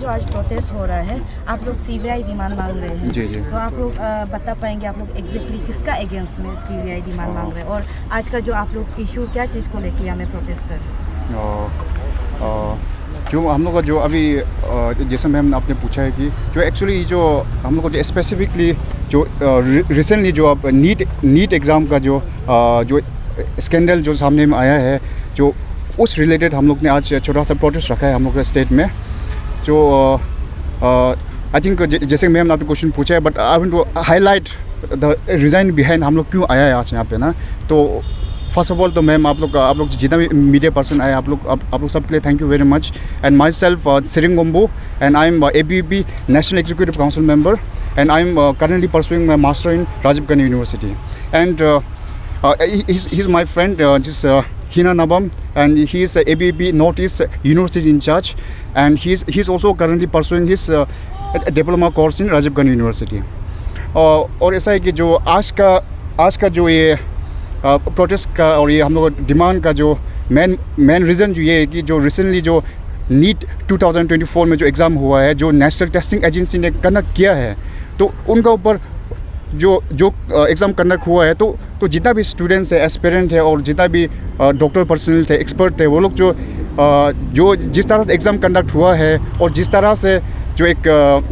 जो आज प्रोटेस्ट हो रहा है, आप लोग सीबीआई डिमांड मांग रहे हैं। जी। तो आप लोग बता पाएंगे आप लोग एग्जैक्टली किसका अगेंस्ट में सीबीआई डिमांड मांग रहे हैं, और आज का जो आप लोग इशू क्या चीज़ को लेकर हमें प्रोटेस्ट कर रहे हैं? जो हम लोग का जो अभी जैसे मैम आपने पूछा है कि जो एक्चुअली जो हम लोग को जो स्पेसिफिकली जो रिसेंटली जो अब नीट एग्ज़ाम का जो स्कैंडल जो सामने में आया है, जो उस रिलेटेड हम लोग ने आज छोटा सा प्रोटेस्ट रखा है हम लोग के स्टेट में। जो आई थिंक जैसे मैम ने आपने क्वेश्चन पूछा है, but I want to highlight the reason behind हम लोग क्यों आया है आज यहाँ पे ना। तो फर्स्ट ऑफ ऑल तो मैम आप लोग जितना भी मीडिया पर्सन आए आप लोग सबके लिए thank you very much. And my self Sering Gombo, and I am ABUP National Executive Council member, and I am currently pursuing my master in Rajiv Gandhi University. And he's my friend, this Hina Nabam, and he is ABUP Northeast University in charge, and he's also currently pursuing his diploma course in Rajiv Gandhi University. और ऐसा है कि जो आज का जो ये protest का और ये हम लोग डिमांड का जो मेन रीज़न जो ये है कि जो रिसेंटली जो नीट 2024 में जो एग्ज़ाम हुआ है, जो नेशनल टेस्टिंग एजेंसी ने कंडक्ट किया है, तो उनका ऊपर जो एग्ज़ाम कंडक्ट हुआ है, तो जितना भी स्टूडेंट्स है, एस्पिरेंट है, और जितना भी डॉक्टर पर्सनल थे, एक्सपर्ट थे, वो लोग जो जिस तरह से एग्ज़ाम कंडक्ट हुआ है और जिस तरह से जो एक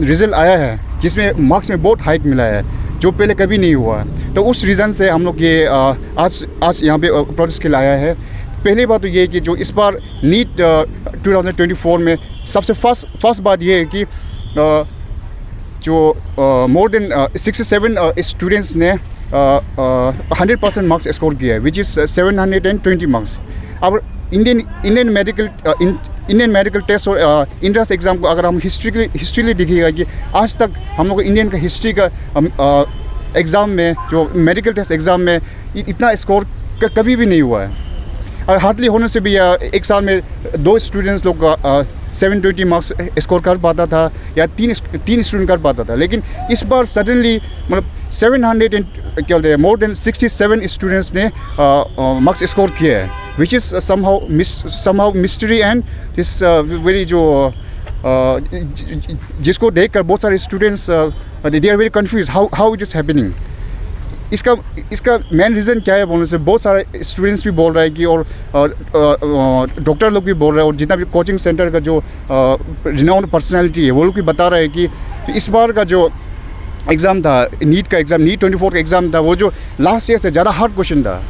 रिज़ल्ट आया है जिसमें मार्क्स में बहुत हाइक मिला है जो पहले कभी नहीं हुआ है, तो उस रीज़न से हम लोग ये आज यहाँ पे प्रोटेस्ट के लिए आया है। पहली बात तो ये है कि जो इस बार नीट 2024 में सबसे फर्स्ट बात ये है कि जो मोर देन 67 स्टूडेंट्स ने 100% मार्क्स स्कोर किया है, विच इज़ 720 मार्क्स। अब इंडियन मेडिकल टेस्ट और इंट्रेंस एग्ज़ाम को अगर हम हिस्ट्री देखिएगा कि आज तक हम लोग इंडियन का हिस्ट्री का एग्ज़ाम में जो मेडिकल टेस्ट एग्ज़ाम में इतना स्कोर कभी भी नहीं हुआ है। और हार्डली होने से भी एक साल में 2 स्टूडेंट्स लोग 720 मार्क्स स्कोर कर पाता था, या तीन स्टूडेंट कर पाता था। लेकिन इस बार सडनली मतलब 700 क्या बोलते हैं मोर देन 67 स्टूडेंट्स ने मार्क्स स्कोर किया है, which is somehow mystery and this very जो जिसको देख कर बहुत सारे students they are very confuse how it is happening. इसका मेन रीज़न क्या है बोलने से बहुत सारे स्टूडेंट्स भी बोल रहे हैं कि, और डॉक्टर लोग भी बोल रहे हैं, और जितना भी कोचिंग सेंटर का जो रिनाउंड पर्सनालिटी है वो लोग भी बता रहे हैं कि इस बार का जो एग्ज़ाम था, नीट 24 का एग्ज़ाम था, वो जो लास्ट ईयर से ज़्यादा हार्ड क्वेश्चन था।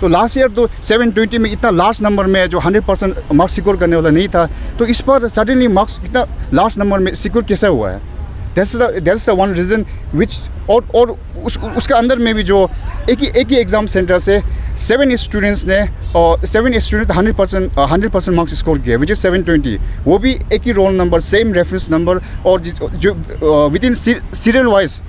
तो लास्ट ईयर तो 720 में इतना लास्ट नंबर में जो 100% मार्क्स सिक्योर करने वाला नहीं था, तो इस बार सडनली मार्क्स इतना लास्ट नंबर में सिक्योर कैसे हुआ है? दैट्स द वन रीज़न विच, और उसके अंदर में भी जो एक ही एग्ज़ाम सेंटर से 7 स्टूडेंट्स ने 100% मार्क्स स्कोर किया, विच इज़ 720। वो भी एक ही roll number, same reference number, और जो विद इन सीरियल वाइज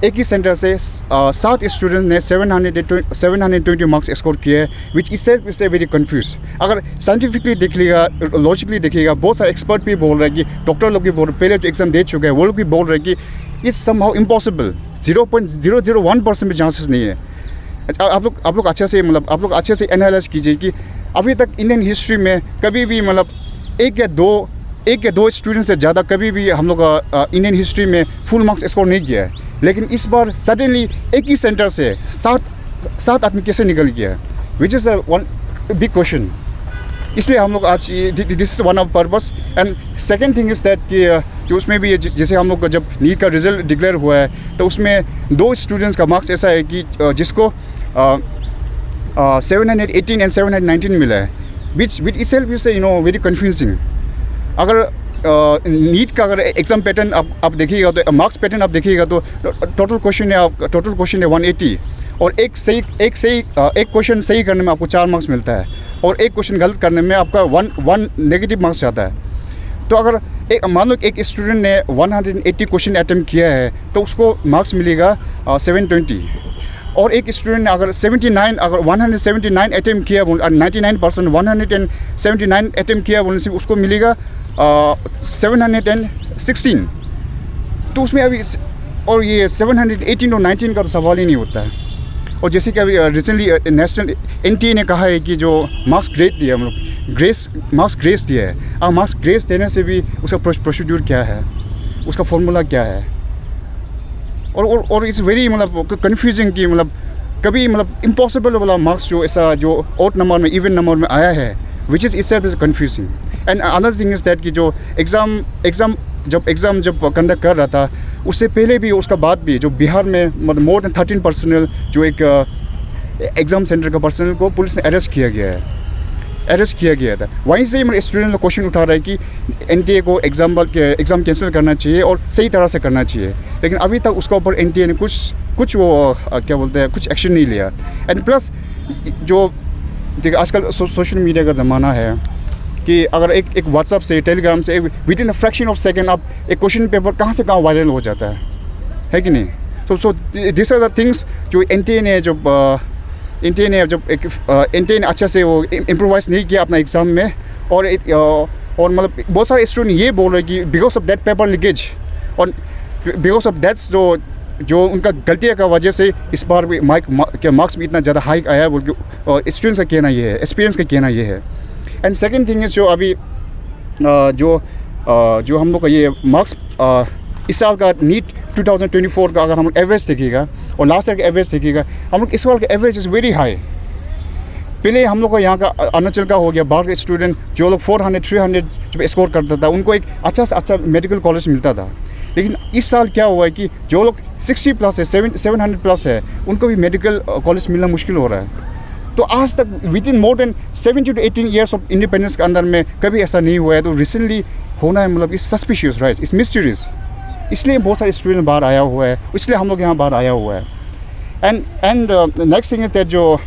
एक ही सेंटर से 7 स्टूडेंट्स ने 720 मार्क्स स्कोर किए हैं, विच इज वेरी कन्फ्यूज। अगर साइंटिफिकली देखिएगा, लॉजिकली देखिएगा, बहुत सारे एक्सपर्ट भी बोल रहे हैं कि, डॉक्टर लोग भी बोल रहे हैं, पहले जो एग्ज़ाम दे चुके हैं वो लोग भी बोल रहे हैं कि इट्स समहाउ इम्पॉसिबल, 0.001% भी चांसेस नहीं है। आप लोग अच्छे से एनालाइज कीजिए कि अभी तक इंडियन हिस्ट्री में कभी भी मतलब एक या दो स्टूडेंट्स से ज़्यादा कभी भी हम लोग इंडियन हिस्ट्री में फुल मार्क्स स्कोर नहीं किया है। लेकिन इस बार सडनली एक ही सेंटर से सात आदमी कैसे निकल गया है, which is one big question. इसलिए हम लोग आज this is one of purpose. And second thing is that कि जो उसमें भी जैसे हम लोग का जब नीट का रिजल्ट डिक्लेयर हुआ है, तो उसमें 2 स्टूडेंट्स का मार्क्स ऐसा है कि जिसको 718 एंड 719 मिला है, विच इटसेल्फ इज वेरी कन्फ्यूजिंग। अगर नीट का अगर एग्ज़ाम पैटर्न आप देखिएगा, तो मार्क्स पैटर्न आप देखिएगा, तो टोटल क्वेश्चन है 180, और एक क्वेश्चन सही करने में आपको 4 मार्क्स मिलता है, और एक क्वेश्चन गलत करने में आपका 1 नेगेटिव मार्क्स जाता है। तो अगर मान लो एक स्टूडेंट ने 180 क्वेश्चन अटैम्प्ट किया है, तो उसको मार्क्स मिलेगा 720, और एक स्टूडेंट ने अगर 179 अटैम्प्ट किया, 99% 179 अटैम्प्ट किया बोलने से उसको मिलेगा 716। तो उसमें अभी और ये 718 और 19 का तो सवाल ही नहीं होता है। और जैसे कि अभी रिसेंटली नेशनल NTA ने कहा है कि जो मार्क्स ग्रेड दिया है, मतलब मार्क्स ग्रेस दिया है, अब मार्क्स ग्रेस देने से भी उसका प्रोसीड्यूर क्या है, उसका फॉर्मूला क्या है, और इट्स वेरी मतलब कन्फ्यूजिंग कि मतलब कभी मतलब इम्पॉसिबल वाला मार्क्स जो ऐसा जो ऑड नंबर में इवन नंबर में आया है, which is itself is confusing. And another thing is that कि जो एग्ज़ाम जब कंडक्ट कर रहा था, उससे पहले भी उसका बाद भी जो बिहार में मतलब मोर देन 13 पर्सनल जो एक एग्ज़ाम सेंटर का पर्सनल को पुलिस ने अरेस्ट किया गया था. वहीं से मतलब स्टूडेंट लोग क्वेश्चन उठा रहा है कि NTA को एग्ज़ाम कैंसिल करना चाहिए और सही तरह से करना चाहिए, लेकिन अभी तक उसके ऊपर NTA ने कुछ वो क्या बोलते हैं, कुछ एक्शन नहीं लिया. एंड प्लस जो देखिए आजकल सोशल मीडिया का ज़माना है कि अगर एक व्हाट्सअप से टेलीग्राम से with in a fraction of second आप एक क्वेश्चन पेपर कहाँ से कहाँ वायरल हो जाता है कि नहीं. So this are the things जो NTA ने अच्छा से वो इम्प्रोवाइज़ नहीं किया अपना एग्ज़ाम में. और मतलब बहुत सारे स्टूडेंट ये बोल रहे हैं कि because of that paper leakage और बिकॉज ऑफ दैट्स जो उनका गलतियों का वजह से इस बार भी मार्क्स में इतना ज़्यादा हाइक आया बोल के और स्टूडेंट्स का कहना ये है, एक्सपीरियंस का कहना ये है. एंड सेकेंड थिंग इज़ जो अभी जो हम लोग का ये मार्क्स इस साल का नीट 2024 का अगर हम लोग एवरेज देखिएगा और लास्ट ईयर का एवरेज देखिएगा, हम लोग इस बार का एवरेज इज़ वेरी हाई. पहले हम लोग का यहाँ का अरुणाचल का हो गया, बाहर के स्टूडेंट जो लोग 400-300 जब स्कोर करता था उनको एक अच्छा से अच्छा मेडिकल कॉलेज मिलता था. लेकिन इस साल क्या हुआ है कि जो लोग 60 प्लस है, 700 प्लस है, उनको भी मेडिकल कॉलेज मिलना मुश्किल हो रहा है. तो आज तक with in more than 17 to 18 years of independence के अंदर में कभी ऐसा नहीं हुआ है. तो रिसेंटली होना है मतलब इस सस्पिशियस, राइट, इस मिस्टीरियस. इसलिए बहुत सारे स्टूडेंट बाहर आया हुआ है, इसलिए हम लोग यहाँ बाहर आया हुआ है. And next thing is that जो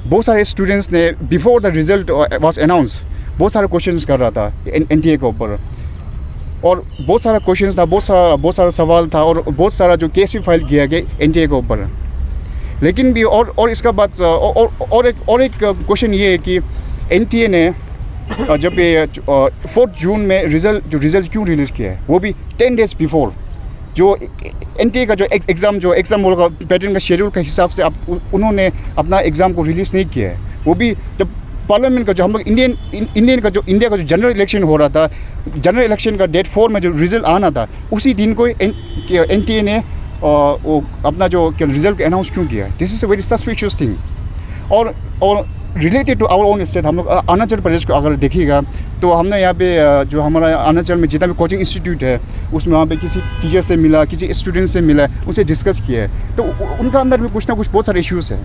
बहुत सारे स्टूडेंट्स ने before the result was announce बहुत सारे क्वेश्चंस कर रहा था NTA के ऊपर, और बहुत सारा क्वेश्चंस था, बहुत सारा सवाल था, और बहुत सारा जो केस भी फाइल किया गया NTA के ऊपर. लेकिन भी और इसका बाद और एक क्वेश्चन ये है कि NTA ने जब ये 4 जून में रिज़ल्ट क्यों रिलीज़ किया है, वो भी 10 डेज़ बिफोर जो NTA का जो एग्ज़ाम का पैटर्न का शेड्यूल के हिसाब से उन्होंने अपना एग्ज़ाम को रिलीज़ नहीं किया है. वो भी जब पार्लियामेंट का जो हम लोग इंडिया का जो जनरल इलेक्शन हो रहा था, जनरल इलेक्शन का डेट 4 में जो रिज़ल्ट आना था, उसी दिन को NTA ने वो अपना जो रिज़ल्ट अनाउंस क्यों किया. This is a very suspicious thing. और related to our own state, हम लोग अरुणाचल प्रदेश को अगर देखिएगा तो हमने यहाँ पे जो हमारा अरुणाचल में जितना भी कोचिंग इंस्टीट्यूट है उसमें वहाँ पे किसी टीचर से मिला, किसी स्टूडेंट से मिला, उनसे डिस्कस किया है. तो उनका अंदर भी कुछ ना कुछ बहुत सारे इश्यूज़ हैं.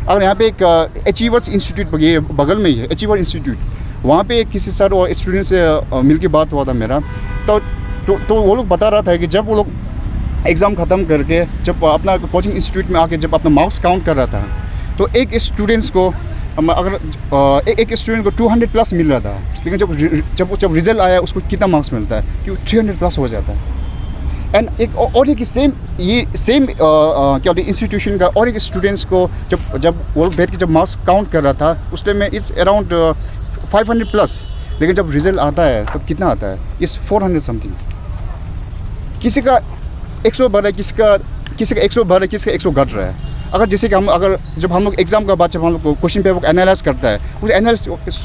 अगर यहाँ पे एक अचीवर्स इंस्टीट्यूट ये बगल में ही है, अचीवर इंस्टीट्यूट, वहाँ पे किसी सर और स्टूडेंट से मिल के बात हुआ था मेरा. तो वो लोग बता रहा था कि जब वो लोग एग्ज़ाम ख़त्म करके जब अपना कोचिंग इंस्टीट्यूट में आके जब अपना मार्क्स काउंट कर रहा था, तो एक स्टूडेंट्स को अगर एक स्टूडेंट को 200 प्लस मिल रहा था, लेकिन जब रिज़ल्ट आया उसको कितना मार्क्स मिलता है कि 300 प्लस हो जाता है. एंड एक सेम क्या होता है इंस्टीट्यूशन का और एक स्टूडेंट्स को जब वो बैठ के जब मार्क्स काउंट कर रहा था उस टाइम में इट्स अराउंड 500 प्लस, लेकिन जब रिज़ल्ट आता है तो कितना आता है, इट्स 400 समथिंग. किसी का 112, किसी का 112, किसी का 100 घट रहा है. अगर जैसे कि जब हम लोग एग्ज़ाम का बाद जब हम लोग क्वेश्चन पेपर को एनालाइज करता है, उस एनालिस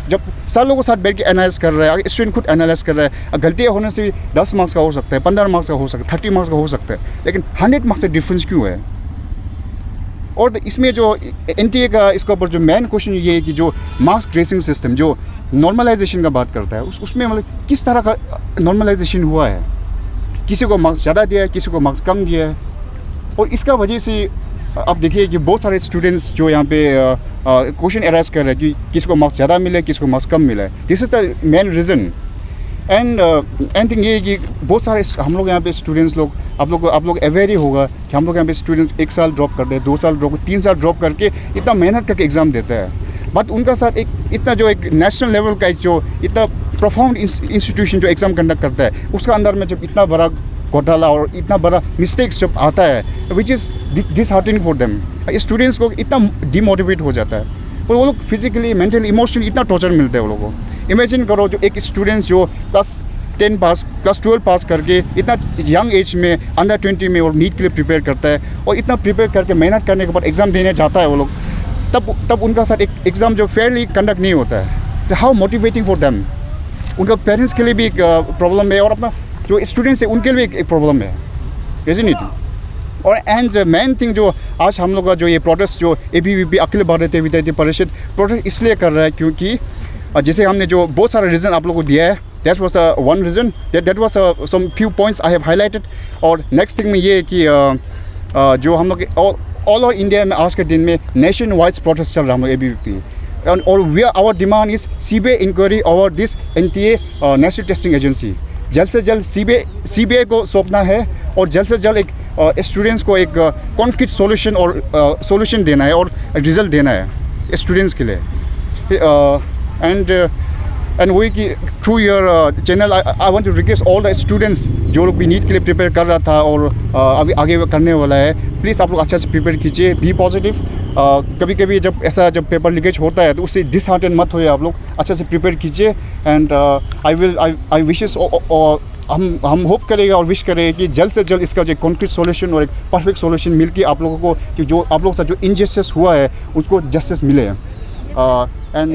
जब सारे लोगों के साथ बैठ के एनालाइज कर रहा है, अगर स्टूडेंट खुद एनालाइज कर रहा है, गलतियाँ होने से 10 मार्क्स का हो सकता है, 15 मार्क्स का हो सकता है, 30 मार्क्स का हो सकता है, लेकिन 100 मार्क्स का डिफरेंस क्यों है. और इसमें जो NTA का इसके ऊपर जो मेन क्वेश्चन ये है कि जो मार्क्स ग्रेसिंग सिस्टम जो नॉर्मलाइजेशन का बात करता है, उसमें मतलब किस तरह का नॉर्मलाइजेशन हुआ है. किसी को मार्क्स ज़्यादा दिया है, किसी को मार्क्स कम दिया है, और इसका वजह से आप देखिए कि बहुत सारे स्टूडेंट्स जो यहाँ पे क्वेश्चन अराइज कर रहे हैं कि किसी को मार्क्स ज़्यादा मिले, किसी को मार्क्स कम मिला है. This is the main reason. And thing ये है कि बहुत सारे हम लोग यहाँ पे स्टूडेंट्स लोग आप लोग अवेयर ही होगा कि हम लोग यहाँ पे स्टूडेंट्स 1 साल ड्रॉप करते हैं, 2 साल ड्रॉप, 3 साल ड्रॉप करके इतना मेहनत करके एग्ज़ाम देता है. बट उनका साथ एक इतना जो एक नेशनल लेवल का एक जो इतना प्रोफाउंड इंस्टीट्यूशन जो एग्ज़ाम कंडक्ट करता है, उसका अंदर में जब इतना बड़ा घोटाला और इतना बड़ा मिस्टेक्स जब आता है, which is disheartening for them. Students को इतना डिमोटिवेट हो जाता है, और वो लोग फिजिकली, मेंटली, इमोशनली इतना टॉर्चर मिलता है वो लोगों को. इमेजिन करो जो एक स्टूडेंट्स जो क्लास 10 पास प्लस 12 पास करके इतना यंग एज में अंडर 20 में और नीट के लिए प्रिपेयर करता है, और इतना प्रिपेयर करके मेहनत करने के बाद एग्ज़ाम देने जाता है वो लोग, तब उनका साथ एक एग्ज़ाम जो फेयरली कंडक्ट नहीं होता है, तो हाउ मोटिवेटिंग फॉर देम। उनका पेरेंट्स के लिए भी एक प्रॉब्लम है, और अपना जो स्टूडेंट्स है उनके लिए भी एक प्रॉब्लम है, इज़न्ट इट। और एंड मेन थिंग जो आज हम लोग का जो ये प्रोटेस्ट जो ABVP अखिल भारतीय विद्यार्थी परिषद प्रोटेस्ट इसलिए कर रहा है क्योंकि जैसे हमने जो बहुत सारा रीज़न आप लोगों को दिया है, that was one reason, that was some few points I have highlighted. और नेक्स्ट थिंग में ये है कि जो हम लोग ऑल ओवर इंडिया में आज के दिन में नेशन वाइड प्रोटेस्ट चल रहा है हम लोग ABVP, और we our demand is CBI inquiry over this NTA National Testing Agency. जल्द से जल्द CBI को सौंपना है, और जल्द से जल्द एक स्टूडेंट्स को एक कॉन्क्रीट सोल्यूशन और सोल्यूशन देना है और रिजल्ट देना है स्टूडेंट्स के लिए। एंड वही कि through your channel I want to request all the students जो लोग भी नीट के लिए प्रिपेयर कर रहा था और अभी आगे करने वाला है, प्लीज़ आप लोग अच्छा से प्रिपेयर कीजिए, बी पॉजिटिव। कभी कभी जब पेपर लीकेज होता है तो उससे डिसहार्टन मत होइए, आप लोग अच्छा से प्रिपेयर कीजिए। एंड आई विशेस हम होप करेगा और विश करें कि जल्द से जल्द इसका जो कॉन्क्रीट सॉल्यूशन और एक परफेक्ट सॉल्यूशन मिल के आप लोगों को कि जो आप लोग का जो इनजस्टिस हुआ है उसको जस्टिस मिले। एंड